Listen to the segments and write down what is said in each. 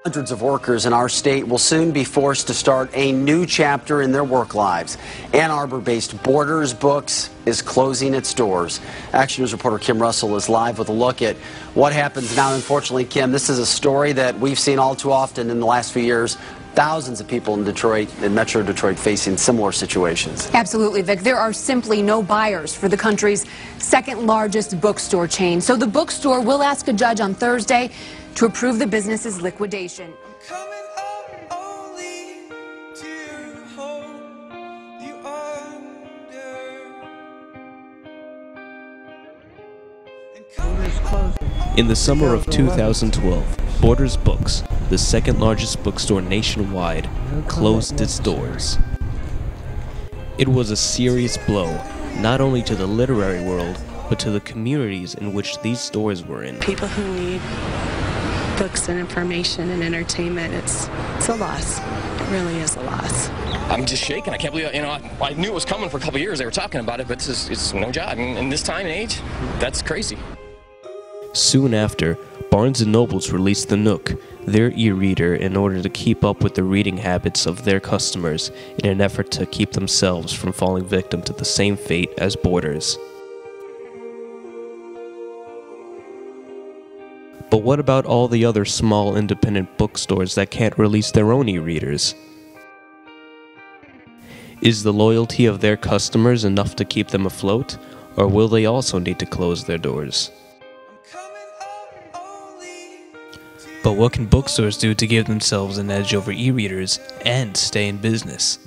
Hundreds of workers in our state will soon be forced to start a new chapter in their work lives. Ann Arbor-based Borders Books is closing its doors. Action News reporter Kim Russell is live with a look at what happens now. Unfortunately, Kim, this is a story that we've seen all too often in the last few years. Thousands of people in Detroit, in Metro Detroit, facing similar situations. Absolutely, Vic. There are simply no buyers for the country's second largest bookstore chain. So the bookstore will ask a judge on Thursday to approve the business's liquidation. In the summer of 2012, Borders Books, the second largest bookstore nationwide, closed its doors. It was a serious blow, not only to the literary world, but to the communities in which these stores were in. People who need books and information and entertainment, it's a loss. It really is a loss. I'm just shaking. I can't believe it. You know, I knew it was coming for a couple of years. They were talking about it, but it's no job. In this time and age, that's crazy. Soon after, Barnes & Noble's released the Nook, their e-reader, in order to keep up with the reading habits of their customers in an effort to keep themselves from falling victim to the same fate as Borders. But what about all the other small independent bookstores that can't release their own e-readers? Is the loyalty of their customers enough to keep them afloat, or will they also need to close their doors? But what can bookstores do to give themselves an edge over e-readers and stay in business?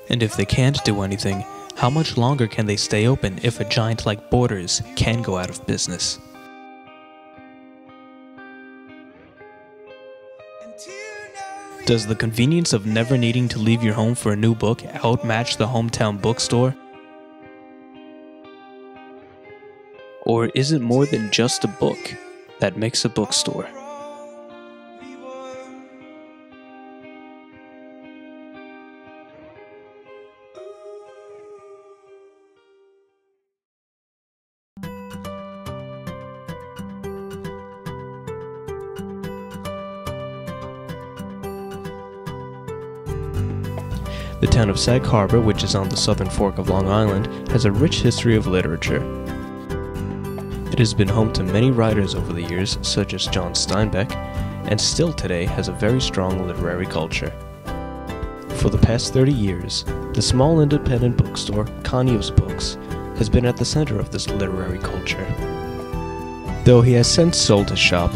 And if they can't do anything, how much longer can they stay open if a giant like Borders can go out of business? Does the convenience of never needing to leave your home for a new book outmatch the hometown bookstore? Or is it more than just a book that makes a bookstore? The town of Sag Harbor, which is on the southern fork of Long Island, has a rich history of literature. It has been home to many writers over the years, such as John Steinbeck, and still today has a very strong literary culture. For the past 30 years, the small independent bookstore, Conyo's Books, has been at the center of this literary culture. Though he has since sold his shop,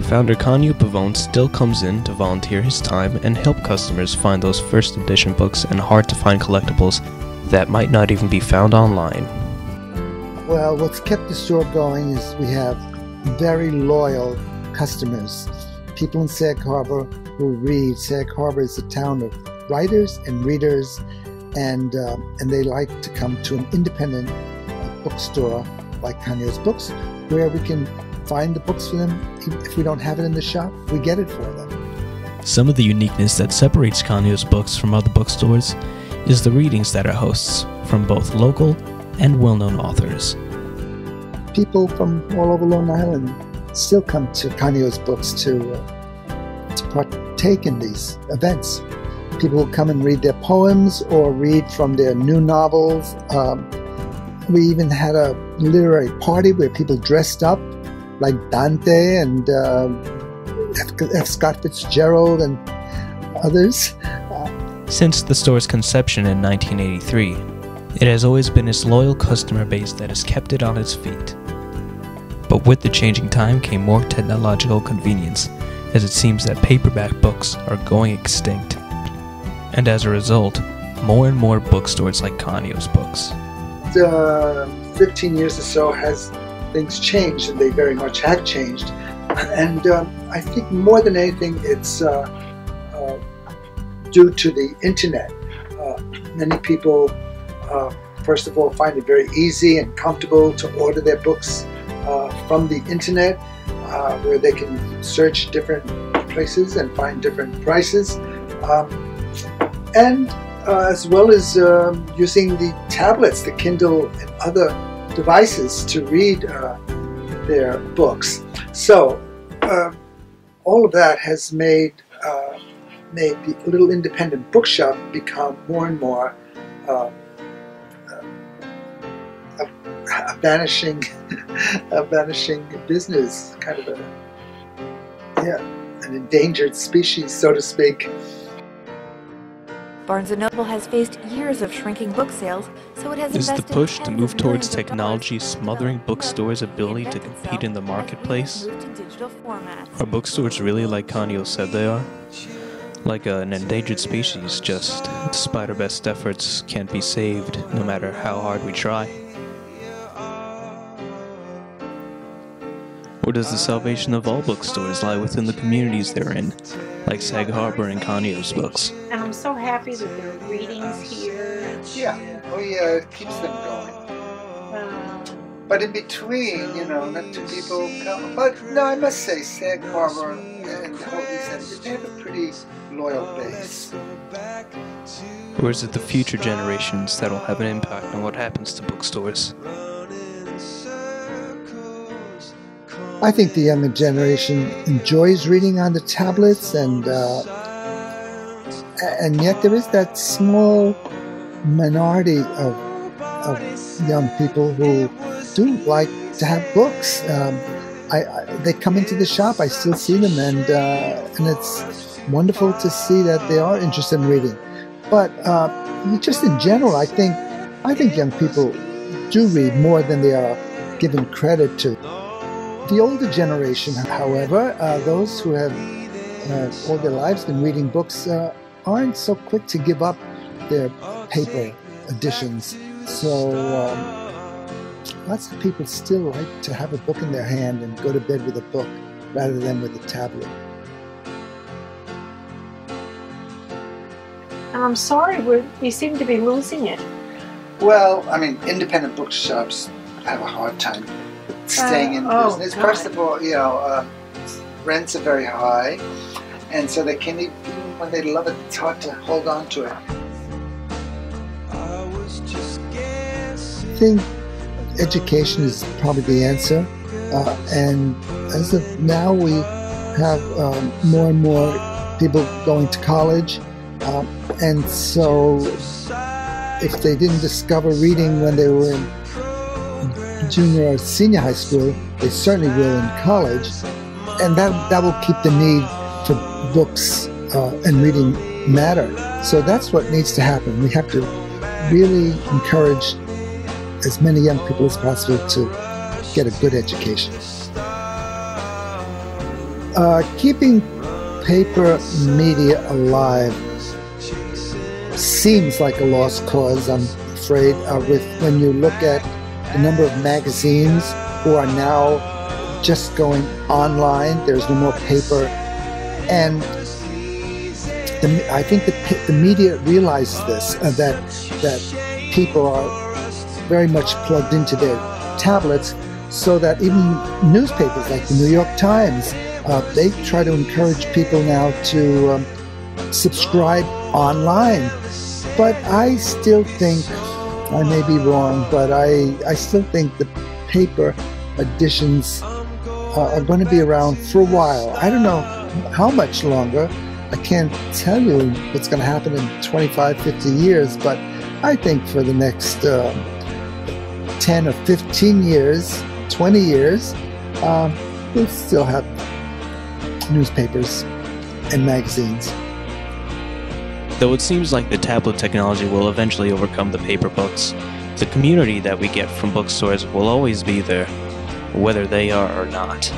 founder Conyo Pavone still comes in to volunteer his time and help customers find those first edition books and hard-to-find collectibles that might not even be found online. Well, what's kept the store going is we have very loyal customers, people in Sag Harbor who read. Sag Harbor is a town of writers and readers, and they like to come to an independent bookstore like Conyo's Books, where we can find the books for them. If we don't have it in the shop, we get it for them. Some of the uniqueness that separates Conyo's Books from other bookstores is the readings that it hosts from both local and well-known authors. People from all over Long Island still come to Conyo's Books to partake in these events. People will come and read their poems or read from their new novels. We even had a literary party where people dressed up like Dante and F. Scott Fitzgerald and others. Since the store's conception in 1983, it has always been its loyal customer base that has kept it on its feet. But with the changing time came more technological convenience, as it seems that paperback books are going extinct. And as a result, more and more bookstores like Conyo's Books. 15 years or so has things changed, and they very much have changed. And I think more than anything, it's due to the internet. Many people, first of all, find it very easy and comfortable to order their books from the internet, where they can search different places and find different prices. And as well as using the tablets, the Kindle and other devices to read their books. So all of that has made the little independent bookshop become more and more a vanishing business, kind of an endangered species, so to speak. Barnes & Noble has faced years of shrinking book sales, so it has Is the invested push to tens move of towards millions of technology dollars smothering to bookstores' develop, ability to reinvent compete itself in the as it marketplace? moves to digital formats. Are bookstores really like Kanyo said they are? Like an endangered species, just despite our best efforts, can't be saved no matter how hard we try? Or does the salvation of all bookstores lie within the communities they're in, like Sag Harbor and Kanyo's books? And I'm so happy that there are readings here. Yeah, it keeps them going. But in between, not too people come. But no, I must say, Sag Harbor and the whole East End, they have a pretty loyal base. Or is it the future generations that'll have an impact on what happens to bookstores? I think the younger generation enjoys reading on the tablets, and yet there is that small minority of young people who do like to have books. They come into the shop, I still see them, and it's wonderful to see that they are interested in reading. But just in general, I think young people do read more than they are given credit to. The older generation, however, those who have all their lives been reading books, aren't so quick to give up their paper editions. So lots of people still like to have a book in their hand and go to bed with a book rather than with a tablet. And I'm sorry, we seem to be losing it. Well, I mean, independent bookshops have a hard time staying in business. God. First of all, rents are very high, and so they can, even when they love it, it's hard to hold on to it. I think education is probably the answer, and as of now, we have more and more people going to college, and so if they didn't discover reading when they were in junior or senior high school, they certainly will in college, and that will keep the need for books and reading matter. So that's what needs to happen. We have to really encourage as many young people as possible to get a good education. Keeping paper media alive seems like a lost cause, I'm afraid, when you look at the number of magazines who are now just going online. There's no more paper, and I think the media realizes this, that people are very much plugged into their tablets, so that even newspapers like the New York Times, they try to encourage people now to subscribe online. But I still think, I may be wrong, but I still think the paper editions are going to be around for a while. I don't know how much longer. I can't tell you what's going to happen in 25, 50 years, but I think for the next 10 or 15 years, 20 years, we'll still have newspapers and magazines. Though it seems like the tablet technology will eventually overcome the paper books, the community that we get from bookstores will always be there, whether they are or not.